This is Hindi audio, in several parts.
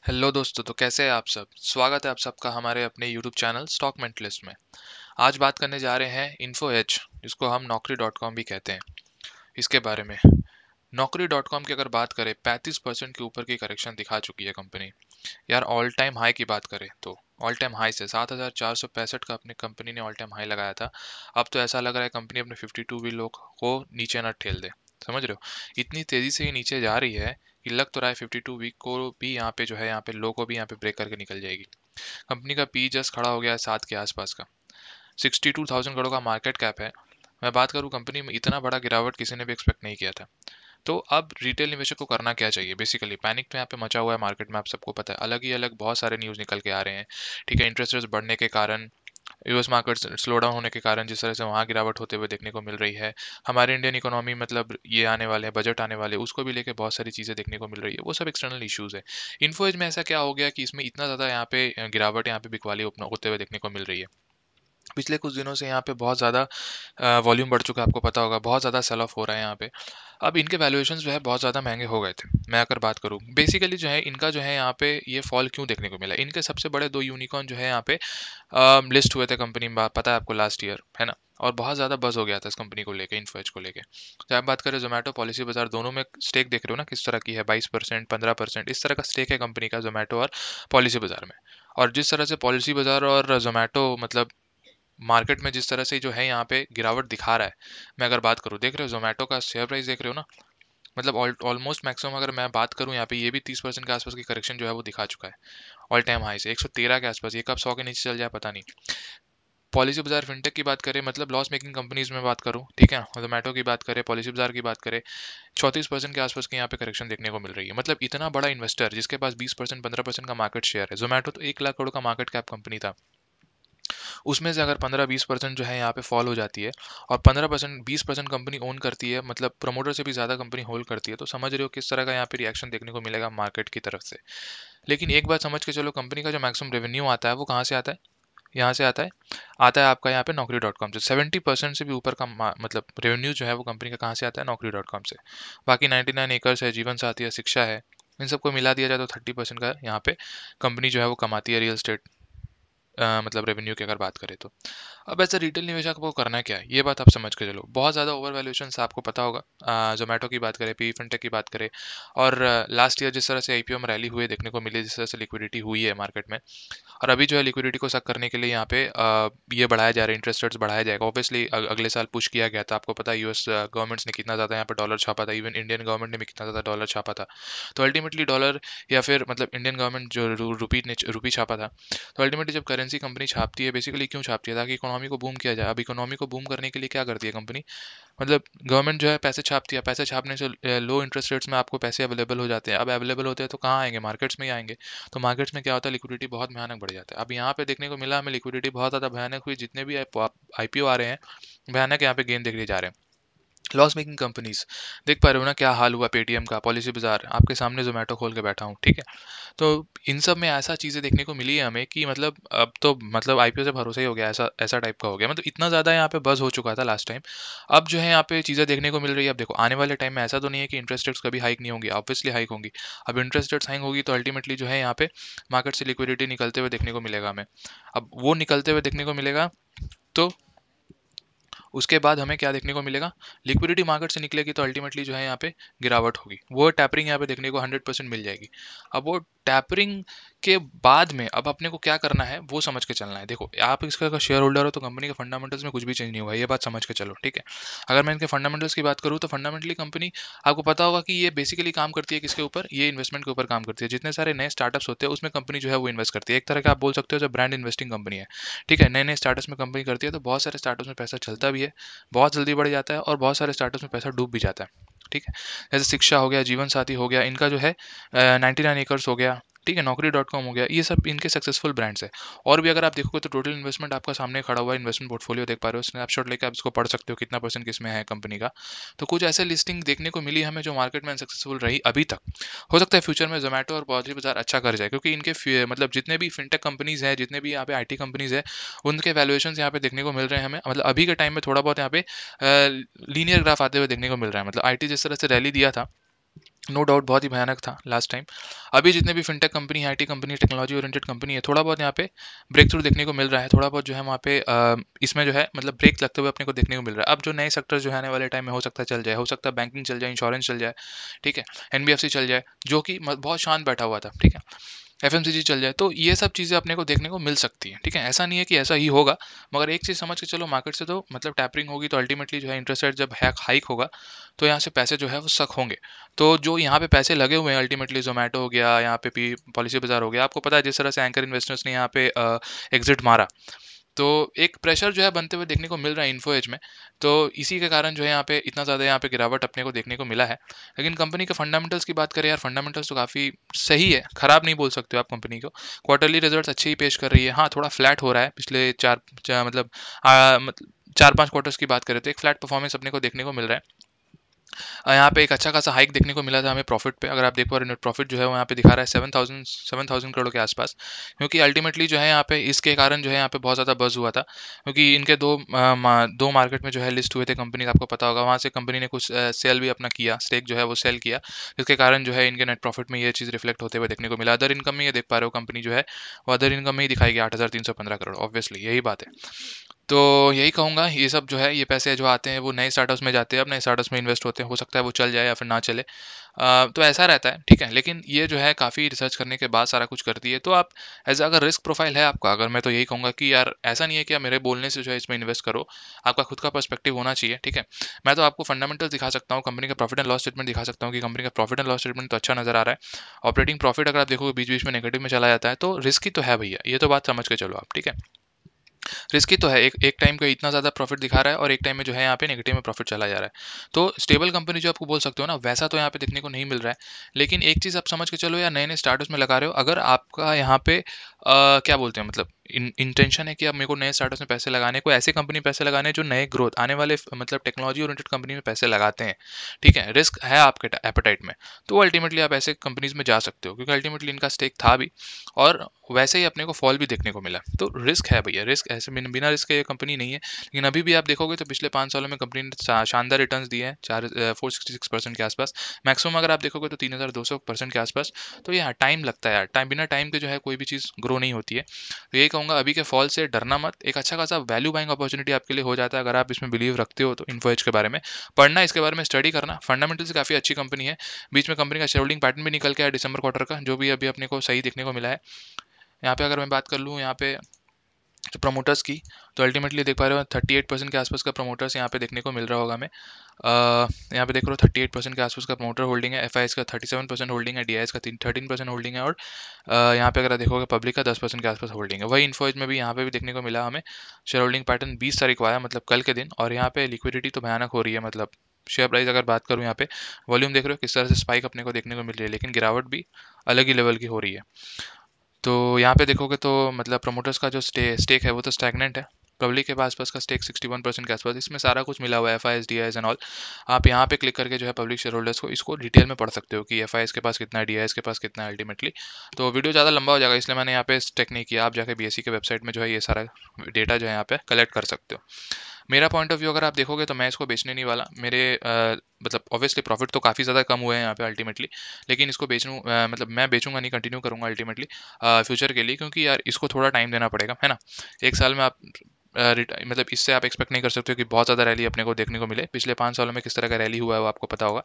हेलो दोस्तों, तो कैसे हैं आप सब। स्वागत है आप सबका हमारे अपने यूट्यूब चैनल स्टॉक मेंटलिस्ट में। आज बात करने जा रहे हैं इन्फो एज, जिसको हम नौकरी डॉट कॉम भी कहते हैं, इसके बारे में। नौकरी डॉट कॉम की अगर बात करें, 35% के ऊपर की करेक्शन दिखा चुकी है कंपनी। यार, ऑल टाइम हाई की बात करें तो ऑल टाइम हाई से 7,465 का अपनी कंपनी ने ऑल टाइम हाई लगाया था। अब तो ऐसा लग रहा है कंपनी अपने 52 वीक लो को नीचे न ठेल दे। समझ रहे हो, इतनी तेजी से ये नीचे जा रही है कि लग तो रहा है 52 वीक को भी यहाँ पे जो है, यहाँ पे लो को भी यहाँ पे ब्रेक करके निकल जाएगी। कंपनी का पी जस्ट खड़ा हो गया है 7 के आसपास का। 62,000 करोड़ का मार्केट कैप है। मैं बात करूँ, कंपनी में इतना बड़ा गिरावट किसी ने भी एक्सपेक्ट नहीं किया था। तो अब रिटेल निवेशक को करना क्या चाहिए। बेसिकली पैनिक तो यहाँ पे मचा हुआ है मार्केट में, आप सबको पता है। अलग ही अलग बहुत सारे न्यूज़ निकल के आ रहे हैं। ठीक है, इंटरेस्ट रेट्स बढ़ने के कारण, यूएस मार्केट स्लो डाउन होने के कारण जिस तरह से वहाँ गिरावट होते हुए देखने को मिल रही है। हमारे इंडियन इकोनॉमी, मतलब ये आने वाले हैं बजट आने वाले, उसको भी लेके बहुत सारी चीज़ें देखने को मिल रही है। वो सब एक्सटर्नल इश्यूज है। इन्फोएज में ऐसा क्या हो गया कि इसमें इतना ज़्यादा यहाँ पे गिरावट, यहाँ पे बिकवाली होते हुए देखने को मिल रही है। पिछले कुछ दिनों से यहाँ पे बहुत ज़्यादा वॉल्यूम बढ़ चुका है, आपको पता होगा। बहुत ज़्यादा सेल ऑफ हो रहा है यहाँ पे। अब इनके वैल्यूएशंस जो है बहुत ज़्यादा महंगे हो गए थे। मैं अगर बात करूँ, बेसिकली जो है इनका जो है यहाँ पे ये फॉल क्यों देखने को मिला। इनके सबसे बड़े दो यूनिकॉर्न जो है यहाँ पे लिस्ट हुए थे कंपनी में, पता है आपको, लास्ट ईयर, है ना। और बहुत ज़्यादा बज़ हो गया था इस कंपनी को लेके, इन्फोएज को लेके। चाहे आप बात करें जोमेटो, पॉलिसी बाजार, दोनों में स्टेक देख रहे हो ना किस तरह की है। 22%, 15% इस तरह का स्टेक है कंपनी का जोमेटो और पॉलिसी बाजार में। और जिस तरह से पॉलिसी बाजार और जोमेटो, मतलब मार्केट में जिस तरह से जो है यहाँ पे गिरावट दिखा रहा है। मैं अगर बात करूँ, देख रहे हो जोमेटो का शेयर प्राइस देख रहे हो ना। मतलब ऑलमोस्ट मैक्सिमम अगर मैं बात करूँ यहाँ पे, ये भी 30% के आसपास की करेक्शन जो है वो दिखा चुका है। ऑल टाइम हाई से 113 के आसपास, ये कब 100 के नीचे चल जाए पता नहीं। पॉलिसी बाजार फिनटेक की बात करें, मतलब लॉस मेकिंग कंपनीज में बात करूँ, ठीक है, जोमेटो की बात करें, पॉलिसी बाजार की बात करें, 34% के आसपास की यहाँ पे करेक्शन देखने को मिल रही है। मतलब इतना बड़ा इन्वेस्टर जिसके पास 20%, 15% का मार्केट शेयर है। जोमेटो तो 1 लाख करोड़ का मार्केट कैप कंपनी था। उसमें से अगर 15-20% जो है यहाँ पे फॉल हो जाती है, और 15%, 20% कंपनी ओन करती है, मतलब प्रमोटर से भी ज़्यादा कंपनी होल्ड करती है, तो समझ रहे हो किस तरह का यहाँ पे रिएक्शन देखने को मिलेगा मार्केट की तरफ से। लेकिन एक बात समझ के चलो, कंपनी का जो मैक्सिमम रेवेन्यू आता है वो कहाँ से आता है। यहाँ से आता है आपका यहाँ पे नौकरी डॉट कॉम से। 70% से भी ऊपर का मतलब रेवेन्यू जो है वो कंपनी का कहाँ से आता है, नौकरी डॉट कॉम से। बाकी 99 एकर्स है, जीवन साथी है, शिक्षा है, इन सबको मिला दिया जाए तो 30% का यहाँ पे कंपनी जो है वो कमाती है, रियल एस्टेट मतलब रेवेन्यू की अगर बात करें तो। अब ऐसा रिटेल निवेशक को करना क्या है, ये बात आप समझ के चलो। बहुत ज़्यादा ओवर वैल्यूएशन आपको पता होगा। जोमेटो की बात करें, पी फिनटेक की बात करें, और लास्ट ईयर जिस तरह से आईपीओ में रैली हुई देखने को मिली, जिस तरह से लिक्विडिटी हुई है मार्केट में, और अभी जो है लिक्विडिटी को सक करने के लिए यहाँ पे ये बढ़ाया जा रहा है, इंटरेस्ट रेट्स बढ़ाया जाएगा। ऑब्वियसली अगले साल पुश किया गया था, आपको पता है यूएस गवर्नमेंट्स ने कितना ज़्यादा यहाँ पे डॉलर छापा था, इवन इंडियन गवर्नमेंट ने भी कितना ज़्यादा डॉलर छापा था। तो अल्टीमेटली डॉलर, या फिर मतलब इंडियन गवर्नमेंट जो रुपी छापा था। तो अल्टीमेटली जब करेंसी कंपनी छापती है, बेसिकली क्यों छापती है, ताकि इकोनॉमी को बूम किया जाए। अब इकोनॉमी को बूम करने के लिए क्या करती है कंपनी, मतलब गवर्नमेंट जो है पैसे छापती है। पैसे छापने से लो इंटरेस्ट रेट्स में आपको पैसे अवेलेबल हो जाते हैं। अब अवेलेबल होते हैं तो कहाँ आएंगे, मार्केट्स में ही आएंगे। तो मार्केट्स में क्या होता है, लिक्विडिटी बहुत भयानक बढ़ जाता है। अब यहाँ पे देखने को मिला हमें, लिक्विडिटी बहुत ज़्यादा भयानक हुई। जितने भी आईपीओ आ रहे हैं, भयानक यहाँ पे गेन देखने जा रहे हैं। लॉस मेकिंग कंपनीज, देख पा रहे हो ना क्या हाल हुआ पेटीएम का, पॉलिसी बाजार, आपके सामने जोमेटो खोल के बैठा हूँ, ठीक है। तो इन सब में ऐसा चीज़ें देखने को मिली है हमें कि मतलब अब तो मतलब आईपीओ से भरोसा ही हो गया, ऐसा ऐसा टाइप का हो गया। मतलब इतना ज़्यादा यहाँ पे बज़ हो चुका था लास्ट टाइम। अब जो है यहाँ पे चीज़ें देखने को मिल रही है। अब देखो, आने वाले टाइम में ऐसा तो नहीं है कि इंटरेस्ट रेट्स कभी हाइक नहीं होंगी, ऑब्वियसली हाइक होंगी। अब इंटरेस्ट रेट्स हाइक होगी तो अल्टीमेटली जो है यहाँ पे मार्केट से लिक्विडिटी निकलते हुए देखने को मिलेगा हमें। अब वो निकलते हुए देखने को मिलेगा तो उसके बाद हमें क्या देखने को मिलेगा, लिक्विडिटी मार्केट से निकलेगी तो अल्टीमेटली जो है यहाँ पे गिरावट होगी। वो टैपरिंग यहाँ पे देखने को 100% मिल जाएगी। अब वो टैपरिंग के बाद में अब अपने को क्या करना है वो समझ के चलना है। देखो, आप इसका अगर शेयर होल्डर हो तो कंपनी के फंडामेंटल्स में कुछ भी चेंज नहीं हुआ है, ये बात समझ के चलो, ठीक है। अगर मैं इनके फंडामेंटल्स की बात करूँ तो फंडामेंटली कंपनी, आपको पता होगा कि ये बेसिकली काम करती है किसके ऊपर, ये इन्वेस्टमेंट के ऊपर काम करती है। जितने सारे नए स्टार्टअप्स होते हैं उसमें कंपनी जो है वो इन्वेस्ट करती है। एक तरह का आप बोल सकते हो जो ब्रांड इन्वेस्टिंग कंपनी है, ठीक है। नए नए स्टार्टअप्स में कंपनी करती है तो बहुत सारे स्टार्टअप्स में पैसा चलता भी है, बहुत जल्दी बढ़ जाता है, और बहुत सारे स्टार्टअप्स में पैसा डूब भी जाता है, ठीक है। जैसे शिक्षा हो गया, जीवन साथी हो गया, इनका जो है 99 एकर्स हो गया, ठीक है, नौकरी डॉट कॉम हो गया, ये सब इनके सक्सेसफुल ब्रांड्स है। और भी अगर आप देखोगे तो टोटल इन्वेस्टमेंट आपका सामने खड़ा हुआ है, इन्वेस्टमेंट पोर्टफोलियो देख पा रहे हो, स्नैपशॉट लेकर आप इसको पढ़ सकते हो कितना परसेंट किसमें है कंपनी का। तो कुछ ऐसे लिस्टिंग देखने को मिली हमें जो मार्केट में सक्सेसफुल रही अभी तक। हो सकता है फ्यूचर में जोमेटो और पॉलिसी बाजार अच्छा कर जाए, क्योंकि इनके मतलब जितने भी फिनटेक कंपनीज हैं, जितने भी यहाँ पे आईटी कंपनीज है, उनके वैल्यूएशंस यहाँ पे देखने को मिल रहे हैं हमें। मतलब अभी के टाइम में थोड़ा बहुत यहाँ पे लीनियर ग्राफ आते हुए देखने को मिल रहा है। मतलब आईटी जिस तरह से रैली दिया था, नो डाउट बहुत ही भयानक था लास्ट टाइम। अभी जितने भी फिनटेक कंपनी है, IT company, technology oriented company है, थोड़ा बहुत यहाँ पे ब्रेक थ्रू देखने को मिल रहा है, थोड़ा बहुत जो है वहाँ पे इसमें जो है मतलब ब्रेक लगते हुए अपने को देखने को मिल रहा है। अब जो नए सेक्टर जो है आने वाले टाइम में हो सकता है चल जाए, हो सकता है बैंकिंग चल जाए, इंश्योरेंस चल जाए, ठीक है, एनबीएफसी चल जाए, जो कि बहुत शांत बैठा हुआ था, ठीक है, एफएमसीजी चल जाए, तो ये सब चीज़ें अपने को देखने को मिल सकती है, ठीक है। ऐसा नहीं है कि ऐसा ही होगा, मगर एक चीज़ समझ के चलो, मार्केट से तो मतलब टैपरिंग होगी तो अल्टीमेटली जो है इंटरेस्ट रेट जब हाइक होगा तो यहाँ से पैसे जो है वो सक होंगे। तो जो यहाँ पे पैसे लगे हुए हैं अल्टीमेटली, जोमेटो हो गया, यहाँ पे भी पॉलिसी बाजार हो गया, आपको पता है जिस तरह से एंकर इन्वेस्टर्स ने यहाँ पे एग्जिट मारा, तो एक प्रेशर जो है बनते हुए देखने को मिल रहा है इन्फो एज में। तो इसी के कारण जो है यहाँ पे इतना ज़्यादा यहाँ पे गिरावट अपने को देखने को मिला है। लेकिन कंपनी के फंडामेंटल्स की बात करें यार, फंडामेंटल्स तो काफ़ी सही है, खराब नहीं बोल सकते हो आप कंपनी को। क्वार्टरली रिजल्ट्स अच्छे ही पेश कर रही है, हाँ थोड़ा फ्लैट हो रहा है पिछले मतलब मतलब 4-5 क्वार्टर्स की बात करें तो एक फ्लैट परफॉर्मेंस अपने को देखने को मिल रहा है। यहाँ पे एक अच्छा खासा हाइक देखने को मिला था हमें प्रॉफिट पे, अगर आप देख पा रहे हो नेट प्रॉफिट जो है वो यहाँ पे दिखा रहा है 7,000 करोड़ के आसपास। क्योंकि अल्टीमेटली जो है यहाँ पे इसके कारण जो है यहाँ पे बहुत ज़्यादा बज़ हुआ था, क्योंकि इनके दो मार्केट में जो है लिस्ट हुए थे कंपनी, आपको पता होगा, वहाँ से कंपनी ने कुछ सेल भी अपना किया, स्टेक जो है वो सेल किया, जिसके कारण जो है इनके नेट प्रॉफिट में ये चीज़ रिफ्लेक्ट होते हुए देखने को मिला। अदर इनकम में ये देख पा रहे हो कंपनी जो है वो अदर इनकम में ही दिखाएगी 8,315 करोड़, ऑब्वियसली यही बात है। तो यही कहूँगा, ये सब जो है ये पैसे जो आते हैं वो नए स्टार्टअप्स में जाते हैं, अब नए स्टार्टअप्स में इन्वेस्ट होते हैं, हो सकता है वो चल जाए या फिर ना चले। तो ऐसा रहता है, ठीक है। लेकिन ये जो है काफ़ी रिसर्च करने के बाद सारा कुछ करती है, तो आप अगर रिस्क प्रोफाइल है आपका, अगर मैं तो यही कहूँगा कि यार ऐसा नहीं है कि आप मेरे बोलने से जो है इसमें इन्वेस्ट करो, आपका खुद का पर्सपेक्टिव होना चाहिए, ठीक है। मैं तो आपको फंडामेंटल दिखा सकता हूँ, कंपनी का प्रॉफिट एंड लॉस स्टेटमेंट दिखा सकता हूँ कि कंपनी का प्रॉफिट एंड लॉस स्टेटमेंट तो अच्छा नजर आ रहा है। ऑपरेटिंग प्रॉफिट अगर आप देखोगे बीच बीच में नेगेटिव में चला जाता है, तो रिस्की तो है भैया, ये तो बात समझ के चलो आप, ठीक है। रिस्की तो है, एक एक टाइम पे इतना ज़्यादा प्रॉफिट दिखा रहा है और एक टाइम में जो है यहाँ पे नेगेटिव में प्रॉफिट चला जा रहा है। तो स्टेबल कंपनी जो आपको बोल सकते हो ना, वैसा तो यहाँ पे देखने को नहीं मिल रहा है। लेकिन एक चीज़ आप समझ के चलो यार, नए नए स्टार्टअप्स में लगा रहे हो, अगर आपका यहाँ पे क्या बोलते हैं मतलब इंटेंशन है कि अब मेरे को नए स्टार्टअप्स में पैसे लगाने, कोई ऐसी कंपनी पैसे लगाने जो नए ग्रोथ आने वाले मतलब टेक्नोलॉजी ओरिएंटेड कंपनी में पैसे लगाते हैं, ठीक है, रिस्क है आपके एपेटाइट में, तो अल्टीमेटली आप ऐसे कंपनीज में जा सकते हो, क्योंकि अल्टीमेटली इनका स्टेक था भी और वैसे ही अपने को फॉल भी देखने को मिला। तो रिस्क है भैया, रिस्क ऐसे बिना रिस्क के ये कंपनी नहीं है। लेकिन अभी भी आप देखोगे तो पिछले 5 सालों में कंपनी ने शानदार रिटर्न्स दिए हैं, 466% के आसपास, मैक्सिमम अगर आप देखोगे तो 3,200% के आसपास। तो ये टाइम लगता है यार, बिना टाइम के जो है कोई भी चीज़ ग्रो नहीं होती है। तो यही कहूँगा, अभी के फॉल से डरना मत, एक अच्छा खासा वैल्यू बाइंग अपॉर्चुनिटी आपके लिए हो जाता है अगर आप इसमें बिलीव रखते हो। तो इन्फो एज के बारे में पढ़ना, इसके बारे में स्टडी करना, फंडामेंटल से काफ़ी अच्छी कंपनी है। बीच में कंपनी का शेयर होल्डिंग पैटर्न भी निकल के आया दिसंबर क्वार्टर का, जो भी अभी अपने को सही देखने को मिला है। यहाँ पे अगर मैं बात कर लूँ यहाँ पे तो प्रमोटर्स की, तो अल्टीमेटली देख पा रहे हो 38% के आसपास का प्रमोटर्स यहाँ पे देखने को मिल रहा होगा हमें। यहाँ पे देख रहे हो 38% के आसपास का प्रमोटर होल्डिंग है, एफ का 37% होल्डिंग है, डी का 13% होल्डिंग है, और यहाँ पे अगर देखोगे पब्लिक का 10% के आसपास होल्डिंग है। वही इन्फोएज में भी यहाँ पे भी देखने को मिला हमें शेयर होल्डिंग पैटर्न 20 तारीख को आया, मतलब कल के दिन, और यहाँ पे लिक्विडिटी तो भयानक हो रही है। मतलब शेयर प्राइस अगर बात करूँ, यहाँ पे वॉल्यूम देख रहे हो किस तरह से स्पाइक अपने को देखने को मिल रही है, लेकिन गिरावट भी अलग ही लेवल की हो रही है। तो यहाँ पे देखोगे तो मतलब प्रमोटर्स का जो स्टेक है वो तो स्टैगनेंट है, पब्लिक के आसपास का स्टेक 61% के आसपास, इसमें सारा कुछ मिला हुआ है, F I S, D I S and all. आप यहाँ पे क्लिक करके जो है पब्लिक शेयर होल्डर्स को इसको डिटेल में पढ़ सकते हो कि एफ आई एस के पास कितना है, डी आई एस के पास कितना है अल्टीमेटली। तो वीडियो ज़्यादा लंबा हो जाएगा, इसलिए मैंने यहाँ पे स्टेक नहीं किया। आप जाके BSE के वेबसाइट में जो है ये सारा डेटा जो है यहाँ पे कलेक्ट कर सकते हो। मेरा पॉइंट ऑफ व्यू अगर आप देखोगे तो मैं इसको बेचने नहीं वाला। मेरे मतलब ऑब्वियसली प्रॉफिट तो काफ़ी ज़्यादा कम हुए हैं यहाँ पे अल्टीमेटली, लेकिन इसको बेचूँ मतलब मैं बेचूंगा नहीं, कंटिन्यू करूँगा अल्टीमेटली फ्यूचर के लिए, क्योंकि यार इसको थोड़ा टाइम देना पड़ेगा, है ना। एक साल में आप मतलब इससे आप एक्सपेक्ट नहीं कर सकते हो कि बहुत ज़्यादा रैली अपने को देखने को मिले। पिछले 5 सालों में किस तरह का रैली हुआ है वो आपको पता होगा।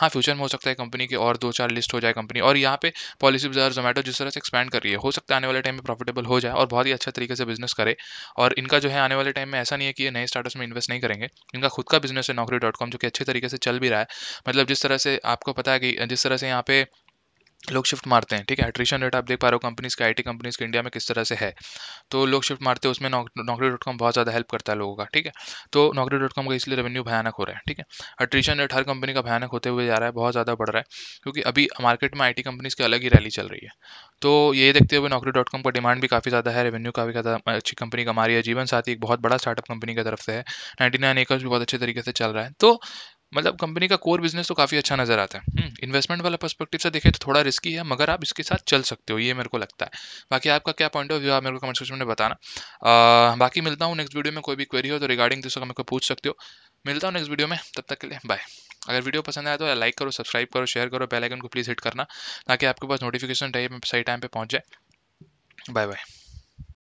हाँ, फ्यूचर में हो सकता है कंपनी की और 2-4 लिस्ट हो जाए कंपनी, और यहाँ पे पॉलिसी बाजार, जोमेटो जिस तरह से एक्सपैंड कर रही है, हो सकता है आने वाले टाइम में प्रॉफिटेबल हो जाए और बहुत ही अच्छा तरीके से बिजनेस करे। और इनका जो है आने वाले टाइम में ऐसा नहीं है कि ये नए स्टार्टअप्स में इन्वेस्ट नहीं करेंगे, इनका खुद का बिजनेस है Naukri.com, जो कि अच्छे तरीके से चल भी रहा है। मतलब जिस तरह से आपको पता है कि जिस तरह से यहाँ पे लोग शिफ्ट मारते हैं, ठीक है, एट्रिशन रेट आप देख पा रहे हो कंपनीज के, आईटी कंपनीज के इंडिया में किस तरह से है। तो लोग शिफ्ट मारते हैं, उसमें Naukri.com बहुत ज़्यादा हेल्प करता है लोगों का, ठीक है। तो Naukri.com का इसलिए रेवेन्यू भयानक हो रहा है, ठीक है। एट्रिशन रेट हर कंपनी का भयानक होते हुए जा रहा है, बहुत ज़्यादा बढ़ रहा है, क्योंकि अभी मार्केट में आईटी कंपनीज की अलग ही रैली चल रही है। तो ये देखते हुए Naukri.com का डिमांड भी काफ़ी ज़्यादा है, रेवेन्यू काफ़ी ज़्यादा अच्छी कंपनी कमा रही है। जीवन साथी एक बहुत बड़ा स्टार्टअप कंपनी की तरफ से है, 99 एकर्स भी बहुत अच्छे तरीके से चल रहा है। तो मतलब कंपनी का कोर बिजनेस तो काफ़ी अच्छा नज़र आता है। इन्वेस्टमेंट वाला पर्सपेक्टिव से देखें तो थोड़ा रिस्की है, मगर आप इसके साथ चल सकते हो, ये मेरे को लगता है। बाकी आपका क्या पॉइंट ऑफ व्यू है, आप मेरे को कमेंट सेक्शन में बताना। बाकी मिलता हूँ नेक्स्ट वीडियो में, कोई भी क्वेरी हो तो रिगार्डिंग दिस मेरे को पूछ सकते हो। मिलता हूँ नेक्स्ट वीडियो में, तब तक के लिए बाय। अगर वीडियो पसंद आया तो लाइक करो, सब्सक्राइब करो, शेयर करो, बेल आइकन को प्लीज़ हिट करना ताकि आपके पास नोटिफिकेशन रहे, सही टाइम पे पहुंच जाए। Bye bye.